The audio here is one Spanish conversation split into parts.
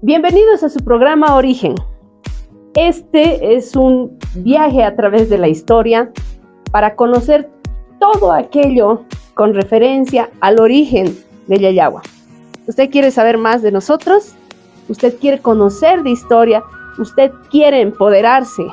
Bienvenidos a su programa Origen. Este es un viaje a través de la historia para conocer todo aquello con referencia al origen de Yayagua. ¿Usted quiere saber más de nosotros? ¿Usted quiere conocer de historia? ¿Usted quiere empoderarse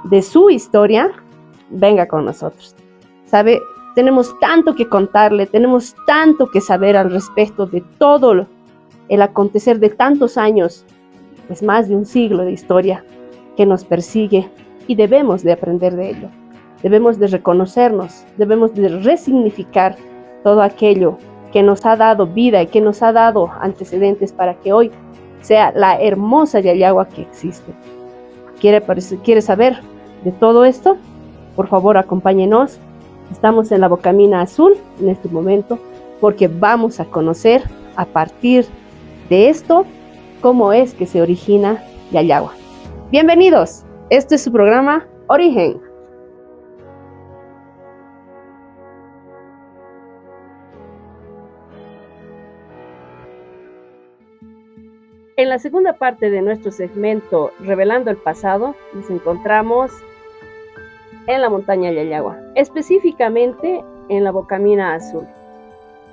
de su historia? Venga con nosotros. ¿Sabe? Tenemos tanto que contarle, tenemos tanto que saber al respecto de todo el acontecer de tantos años, pues más de un siglo de historia que nos persigue, y debemos de aprender de ello. Debemos de reconocernos, debemos de resignificar todo aquello que nos ha dado vida y que nos ha dado antecedentes para que hoy sea la hermosa Yayagua que existe. ¿Quiere saber de todo esto? Por favor, acompáñenos. Estamos en la Bocamina Azul en este momento porque vamos a conocer a partir de esto cómo es que se origina Yayagua. Bienvenidos, este es su programa Origen. En la segunda parte de nuestro segmento Revelando el Pasado, nos encontramos en la montaña Yayagua, específicamente en la Bocamina Azul.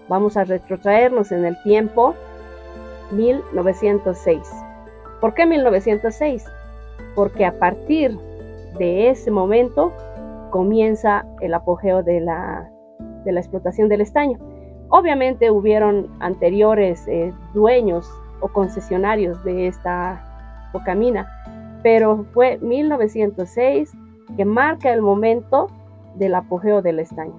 Vamos a retrotraernos en el tiempo 1906. ¿Por qué 1906? Porque a partir de ese momento comienza el apogeo de la explotación del estaño. Obviamente hubieron anteriores dueños o concesionarios de esta Bocamina, pero fue 1906 que marca el momento del apogeo del estaño.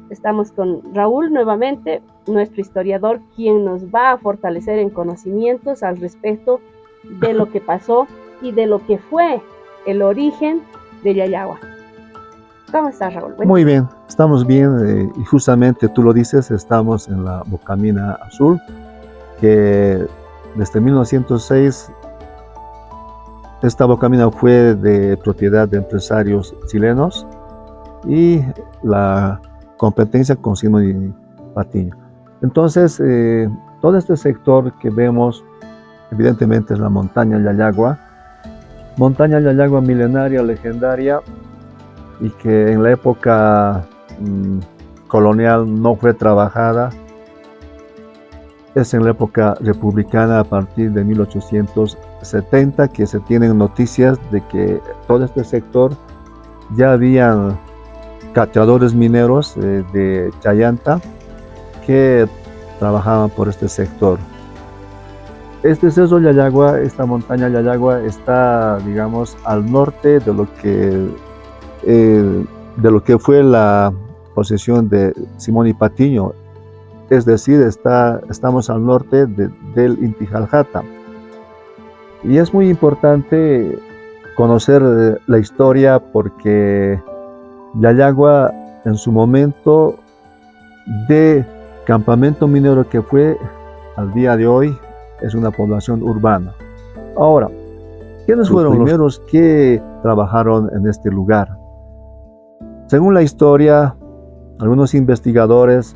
Estamos con Raúl nuevamente, nuestro historiador, quien nos va a fortalecer en conocimientos al respecto de lo que pasó y de lo que fue el origen de Yayagua. ¿Cómo estás, Raúl? Bueno. Muy bien, estamos bien y justamente tú lo dices, estamos en la Bocamina Azul, que desde 1906 esta Bocamina fue de propiedad de empresarios chilenos y la competencia con Simón Patiño. Entonces, todo este sector que vemos, evidentemente es la montaña Yayagua milenaria, legendaria, y que en la época colonial no fue trabajada. Es en la época republicana, a partir de 1870, que se tienen noticias de que todo este sector ya habían cachadores mineros de Chayanta que trabajaban por este sector. Este cerro Yayagua, esta montaña Yayagua, está, digamos, al norte de lo que fue la posesión de Simón y Patiño. Es decir, estamos al norte del Inti Halhata. Y es muy importante conocer la historia porque Yayagua, en su momento de campamento minero que fue, al día de hoy es una población urbana. Ahora, ¿quiénes fueron los primeros que trabajaron en este lugar? Según la historia, algunos investigadores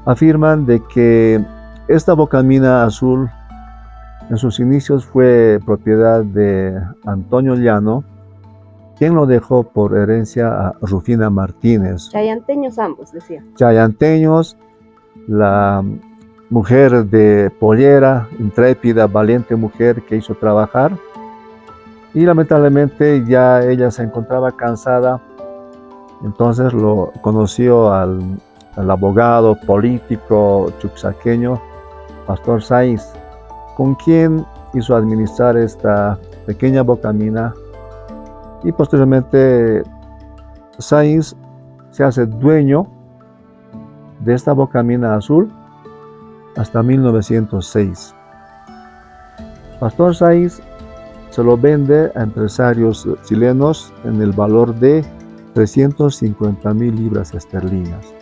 afirman de que esta Bocamina Azul en sus inicios fue propiedad de Antonio Llano, quien lo dejó por herencia a Rufina Martínez. Chayanteños ambos, decía. Chayanteños, la mujer de Pollera, intrépida, valiente mujer que hizo trabajar, y lamentablemente ya ella se encontraba cansada, entonces lo conoció al abogado político chuquisaqueño Pastor Sáenz, con quien hizo administrar esta pequeña Bocamina, y posteriormente Sáenz se hace dueño de esta Bocamina Azul hasta 1906. Pastor Sáenz se lo vende a empresarios chilenos en el valor de 350,000 libras esterlinas.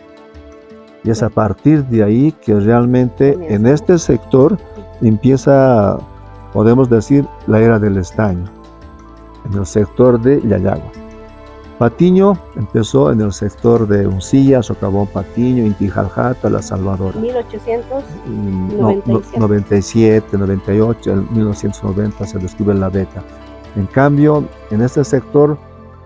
Y es a partir de ahí que realmente en este sector empieza, podemos decir, la era del estaño, en el sector de Yayagua. Patiño empezó en el sector de Uncilla, Socavón, Patiño, Inti Jalhata, La Salvadora. 1897. 98, en 1990 se descubre la beta. En cambio, en este sector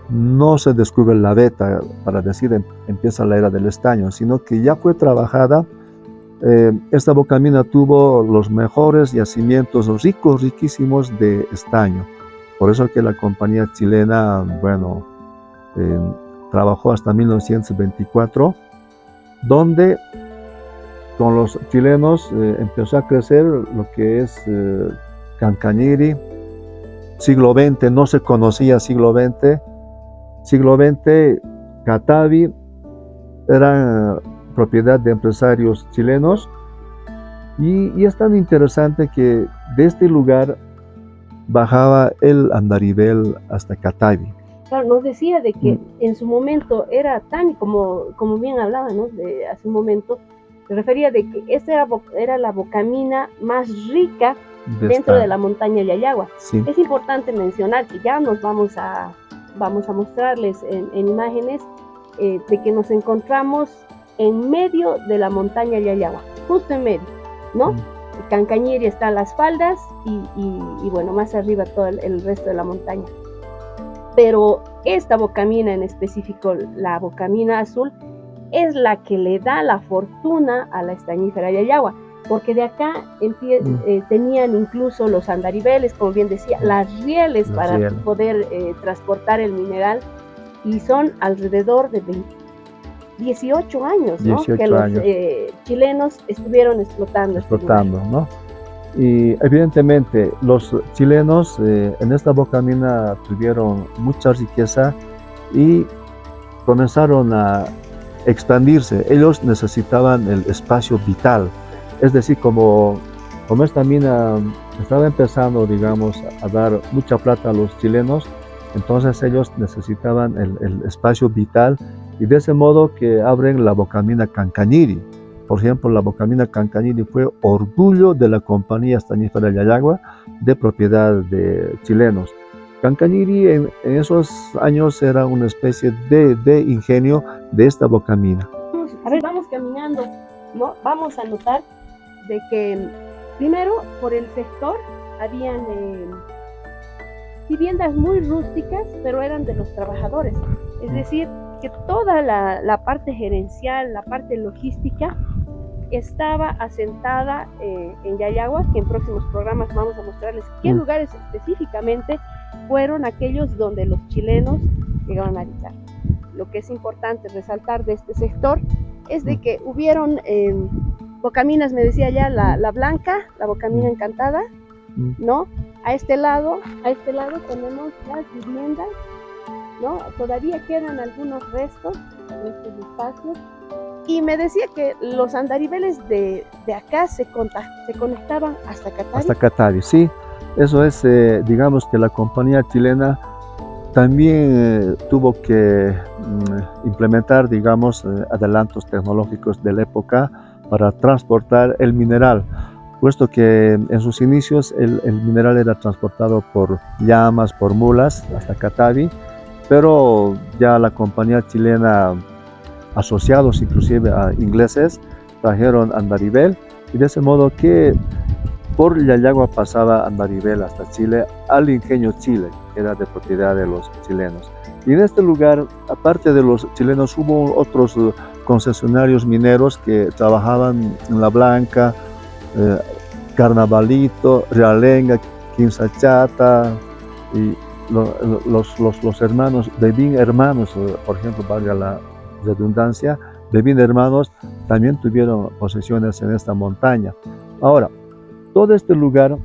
no se descubre la beta, para decir empieza la era del estaño, sino que ya fue trabajada. Esta bocamina tuvo los mejores yacimientos riquísimos de estaño. Por eso que la compañía chilena, bueno, trabajó hasta 1924, donde con los chilenos empezó a crecer lo que es Cancañiri. Siglo XX, no se conocía siglo XX. Siglo XX, Catavi era propiedad de empresarios chilenos, y es tan interesante que de este lugar bajaba el andarivel hasta Catavi. Claro, nos decía de que en su momento era tan, como bien hablaba, ¿no? Hace un momento, se refería de que esta era la bocamina más rica dentro de la montaña Yayagua. Sí. Es importante mencionar que ya nos vamos a mostrarles en imágenes de que nos encontramos en medio de la montaña Yayagua, justo en medio, ¿no? Cancañiri está en las faldas y bueno, más arriba todo el resto de la montaña. Pero esta bocamina en específico, la bocamina azul, es la que le da la fortuna a la estañífera Yayagua, porque de acá tenían incluso los andariveles, como bien decía, las rieles para poder transportar el mineral, y son alrededor de 18 años, ¿no? 18 que los años. Chilenos estuvieron explotando ¿no? Y evidentemente los chilenos en esta bocamina tuvieron mucha riqueza y comenzaron a expandirse. Ellos necesitaban el espacio vital, es decir, como esta mina estaba empezando, digamos, a dar mucha plata a los chilenos, entonces ellos necesitaban el espacio vital, y de ese modo que abren la bocamina Cancañiri. Por ejemplo, la bocamina Cancañiri fue orgullo de la compañía estañífera Yayagua, de propiedad de chilenos. Cancañiri en esos años era una especie de ingenio de esta bocamina. A ver, vamos caminando, ¿no? Vamos a notar de que primero por el sector habían viviendas muy rústicas, pero eran de los trabajadores. Es decir, que toda la parte gerencial, la parte logística, estaba asentada en Yayagua, que en próximos programas vamos a mostrarles qué lugares específicamente fueron aquellos donde los chilenos llegaron a habitar. Lo que es importante resaltar de este sector es de que hubieron bocaminas, me decía ya, la blanca, la bocamina encantada, ¿no? A este lado tenemos las viviendas, ¿no? Todavía quedan algunos restos de estos espacios. Y me decía que los andariveles de acá se conectaban hasta Catavi. Hasta Catavi, sí. Eso es, digamos que la compañía chilena también tuvo que implementar, digamos, adelantos tecnológicos de la época para transportar el mineral, puesto que en sus inicios el mineral era transportado por llamas, por mulas, hasta Catavi, pero ya la compañía chilena, asociados inclusive a ingleses, trajeron andarivel, y de ese modo que por Yayagua pasaba andarivel hasta Chile, al ingenio Chile, que era de propiedad de los chilenos. Y en este lugar, aparte de los chilenos, hubo otros concesionarios mineros que trabajaban en La Blanca, Carnavalito, Realenga, Quinzachata, y los hermanos, Bebín hermanos, por ejemplo, valga la redundancia, Bebín hermanos también tuvieron posesiones en esta montaña. Ahora, todo este lugar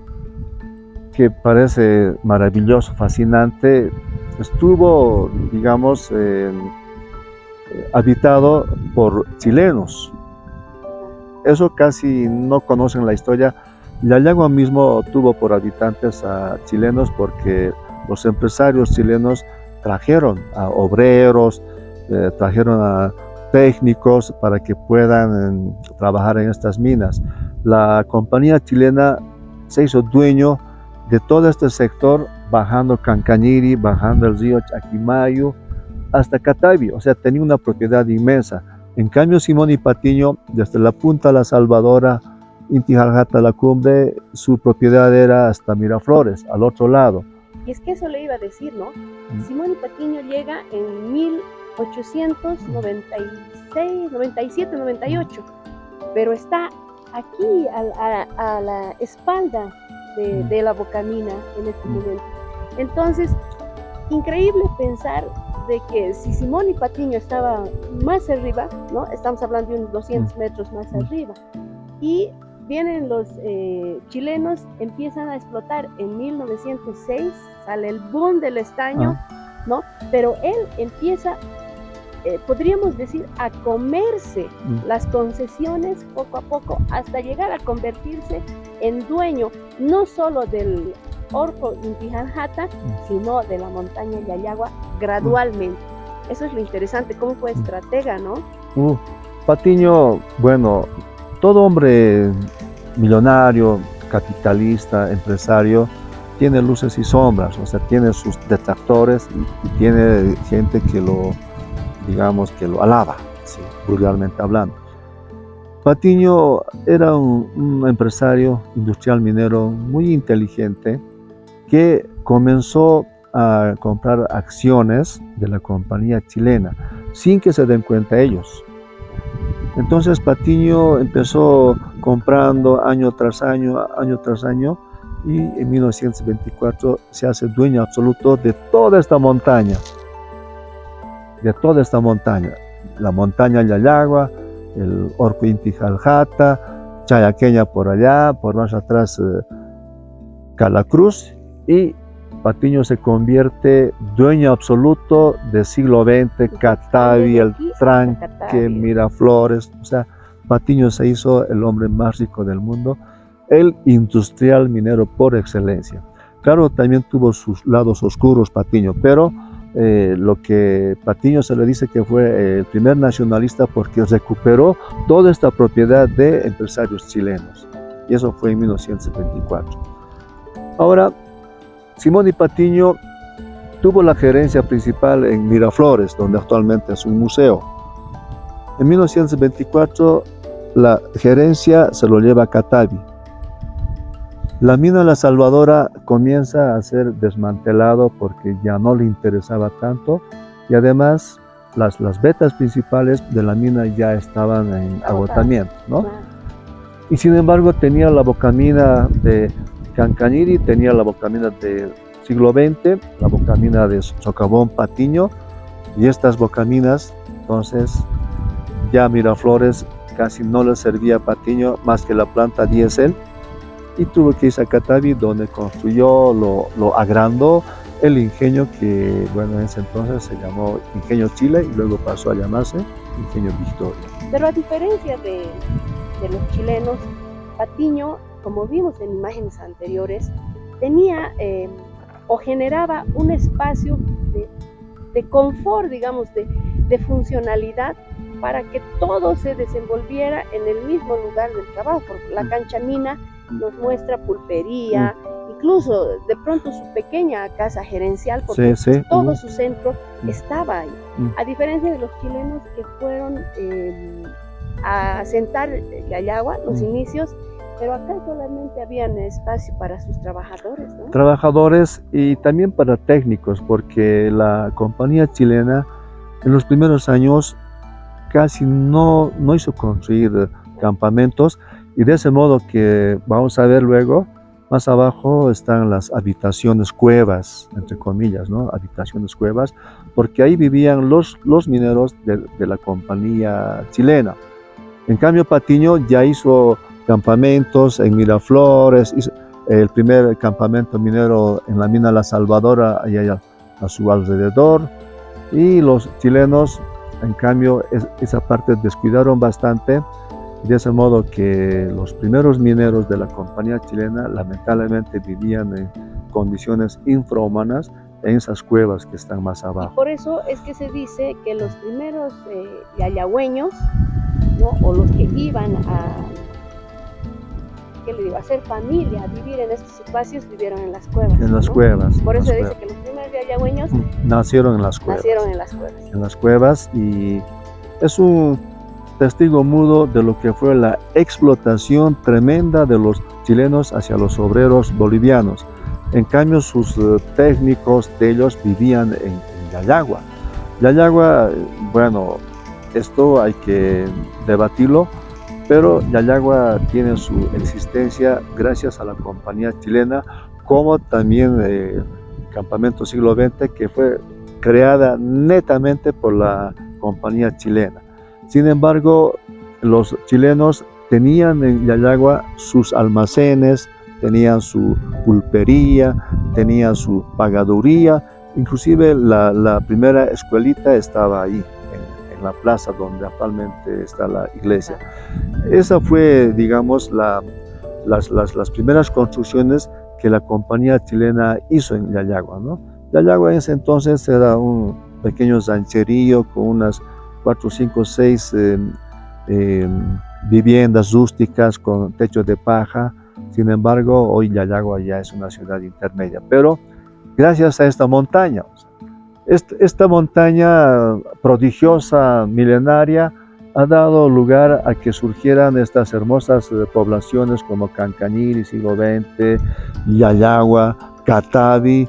que parece maravilloso, fascinante, estuvo, digamos, habitado por chilenos. Eso casi no conocen la historia. Yayagua mismo tuvo por habitantes a chilenos porque los empresarios chilenos trajeron a obreros, trajeron a técnicos para que puedan trabajar en estas minas. La compañía chilena se hizo dueño de todo este sector, bajando Cancañiri, bajando el río Chaquimayo, hasta Catavi, o sea, tenía una propiedad inmensa. En cambio, Simón y Patiño, desde la punta de La Salvadora, Inti Jalajata, la cumbre, su propiedad era hasta Miraflores, al otro lado. Y es que eso le iba a decir, ¿no? Simón y Patiño llega en 1896, 97, 98, pero está aquí a la espalda de la Bocamina en este momento. Entonces, increíble pensar de que si Simón y Patiño estaba más arriba, ¿no? Estamos hablando de unos 200 metros más arriba, y vienen los chilenos, empiezan a explotar en 1906, sale el boom del estaño, ¿no? Pero él empieza, podríamos decir, a comerse las concesiones poco a poco hasta llegar a convertirse en dueño no solo del Orco Inti Jalajata, sino de la montaña Yayagua gradualmente. Eso es lo interesante, cómo fue estratega, ¿no? Patiño, bueno, todo hombre millonario, capitalista, empresario, tiene luces y sombras, o sea, tiene sus detractores y tiene gente que lo, digamos, que lo alaba, ¿sí? Vulgarmente hablando. Patiño era un empresario industrial minero muy inteligente que comenzó a comprar acciones de la compañía chilena sin que se den cuenta ellos. Entonces Patiño empezó comprando año tras año, y en 1924 se hace dueño absoluto de toda esta montaña, la montaña Yayagua, el Orco Inti Jalajata, Chayaqueña por allá, por más atrás Calacruz, y Patiño se convierte dueño absoluto del siglo XX, Catavi, el Tranque, Miraflores. O sea, Patiño se hizo el hombre más rico del mundo, el industrial minero por excelencia. Claro, también tuvo sus lados oscuros Patiño, pero lo que Patiño se le dice que fue el primer nacionalista porque recuperó toda esta propiedad de empresarios chilenos. Y eso fue en 1924. Ahora, Simón y Patiño tuvo la gerencia principal en Miraflores, donde actualmente es un museo. En 1924 la gerencia se lo lleva a Catavi. La mina La Salvadora comienza a ser desmantelado porque ya no le interesaba tanto, y además las vetas principales de la mina ya estaban en agotamiento, ¿no? Y sin embargo tenía la Bocamina de Cancaniri, tenía la Bocamina del siglo XX, la Bocamina de Socavón Patiño, y estas Bocaminas, entonces ya Miraflores casi no le servía a Patiño más que la planta diésel, y tuvo que irse a Catavi, donde construyó, lo agrandó el ingenio que, bueno, en ese entonces se llamó Ingenio Chile y luego pasó a llamarse Ingenio Victoria. Pero a diferencia de los chilenos, Patiño, como vimos en imágenes anteriores, tenía o generaba un espacio de confort, digamos, de funcionalidad para que todo se desenvolviera en el mismo lugar del trabajo, porque la cancha mina nos muestra pulpería, incluso de pronto su pequeña casa gerencial, porque todo su centro estaba ahí. A diferencia de los chilenos que fueron a asentar Yayagua, los inicios, pero acá solamente habían espacio para sus trabajadores, ¿no? Trabajadores y también para técnicos, porque la compañía chilena en los primeros años casi no hizo construir campamentos, y de ese modo que vamos a ver luego, más abajo están las habitaciones cuevas, entre comillas, ¿no? Habitaciones cuevas, porque ahí vivían los mineros de la compañía chilena. En cambio, Patiño ya hizo campamentos en Miraflores, hizo el primer campamento minero en la mina La Salvadora, allá a su alrededor, y los chilenos, en cambio, esa parte descuidaron bastante, de ese modo que los primeros mineros de la compañía chilena lamentablemente vivían en condiciones infrahumanas en esas cuevas que están más abajo. Y por eso es que se dice que los primeros yayagüeños, ¿no? O los que iban a hacer familia, a vivir en estos espacios, vivieron en las cuevas. En las cuevas. Por eso se dice que los primeros de ayagüeños nacieron en las cuevas. nacieron en las cuevas. En las cuevas, y es un testigo mudo de lo que fue la explotación tremenda de los chilenos hacia los obreros bolivianos. En cambio, sus técnicos de ellos vivían en Yayagua. Yayagua, bueno, esto hay que debatirlo, pero Yayagua tiene su existencia gracias a la compañía chilena, como también el campamento siglo XX, que fue creada netamente por la compañía chilena. Sin embargo, los chilenos tenían en Yayagua sus almacenes, tenían su pulpería, tenían su pagaduría, inclusive la primera escuelita estaba ahí, en la plaza donde actualmente está la iglesia. Esa fue, digamos, las primeras construcciones que la compañía chilena hizo en Yayagua, ¿no? Yayagua en ese entonces era un pequeño rancherío con unas 4, 5, 6 viviendas rústicas con techos de paja. Sin embargo, hoy Yayagua ya es una ciudad intermedia, pero gracias a esta montaña. Esta montaña prodigiosa, milenaria, ha dado lugar a que surgieran estas hermosas poblaciones como Cancaniri, siglo XX, Yayagua, Catavi.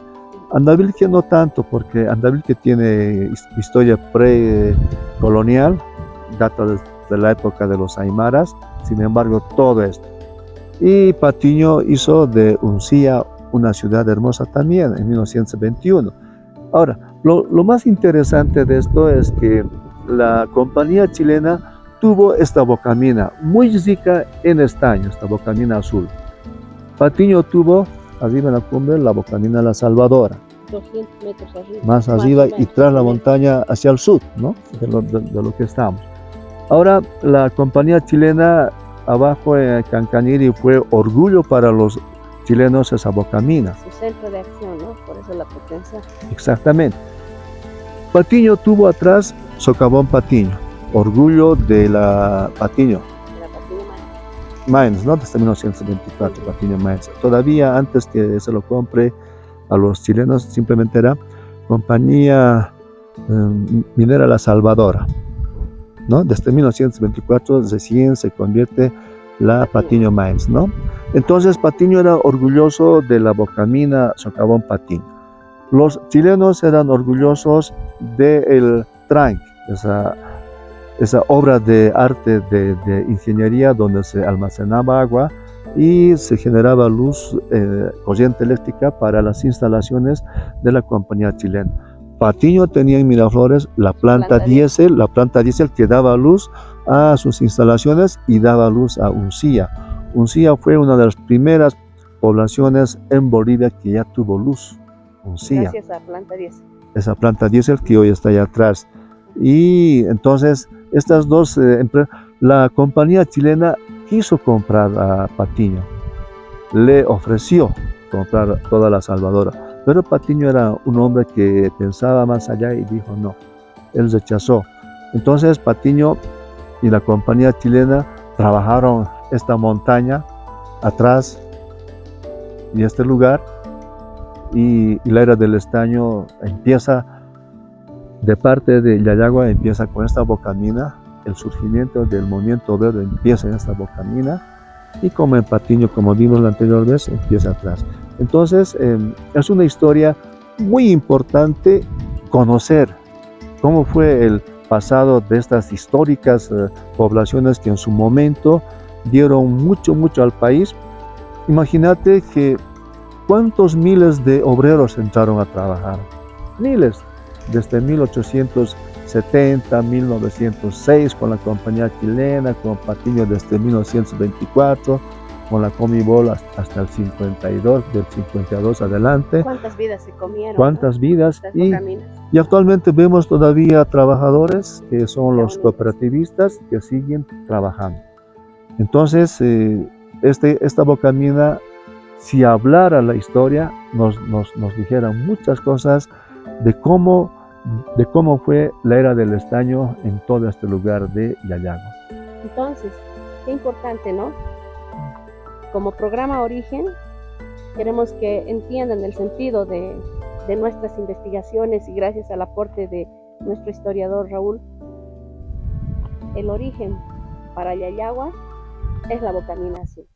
Andavilque no tanto, porque Andavilque tiene historia precolonial, data de la época de los aymaras. Sin embargo, todo esto. Y Patiño hizo de Uncía una ciudad hermosa también en 1921. Ahora, lo más interesante de esto es que la compañía chilena tuvo esta bocamina muy rica en estaño, esta bocamina azul. Patiño tuvo arriba en la cumbre la bocamina La Salvadora, 200 metros arriba. más arriba y tras la montaña hacia el sur, ¿no? de lo que estamos. Ahora, la compañía chilena abajo en Cancaniri fue orgullo para los chilenos esa bocamina. Su centro de acción, ¿no? Por eso la potencia. Exactamente. Patiño tuvo atrás Socavón Patiño, orgullo de la Patiño. De la Patiño Mines, ¿no? Desde 1924, Patiño Mines. Todavía antes que se lo compre a los chilenos, simplemente era Compañía Minera La Salvadora, ¿no? Desde 1924 recién se convierte la Patiño Mines, ¿no? Entonces Patiño era orgulloso de la bocamina Socavón Patiño. Los chilenos eran orgullosos del tranque, esa obra de arte de ingeniería donde se almacenaba agua y se generaba luz, corriente eléctrica para las instalaciones de la compañía chilena. Patiño tenía en Miraflores la planta diésel que daba luz a sus instalaciones y daba luz a Uncía. Uncía fue una de las primeras poblaciones en Bolivia que ya tuvo luz. Uncía. Gracias a planta diésel. Esa planta diésel que hoy está allá atrás. Y entonces estas dos la compañía chilena quiso comprar a Patiño, le ofreció comprar toda La Salvadora, pero Patiño era un hombre que pensaba más allá y dijo no, él rechazó. Entonces Patiño y la compañía chilena trabajaron esta montaña atrás y este lugar, y la era del estaño empieza de parte de Yayagua, empieza con esta bocamina. El surgimiento del movimiento obrero empieza en esta bocamina, y como en Patiño, como vimos la anterior vez, empieza atrás. Entonces es una historia muy importante conocer cómo fue el pasado de estas históricas poblaciones que en su momento dieron mucho al país. Imagínate que cuántos miles de obreros entraron a trabajar, miles, desde 1870, 1906 con la compañía chilena, con Patiño desde 1924, con la Comibol hasta el 52, del 52 adelante. ¿Cuántas vidas se comieron? ¿Cuántas vidas? Y actualmente vemos todavía trabajadores que son los cooperativistas que siguen trabajando. Entonces, esta bocamina, si hablara la historia, nos dijera muchas cosas de cómo fue la era del estaño en todo este lugar de Yayagua. Entonces, qué importante, ¿no? Como programa Origen, queremos que entiendan el sentido de de nuestras investigaciones y gracias al aporte de nuestro historiador Raúl, el origen para Yayagua es la Bocamina Azul.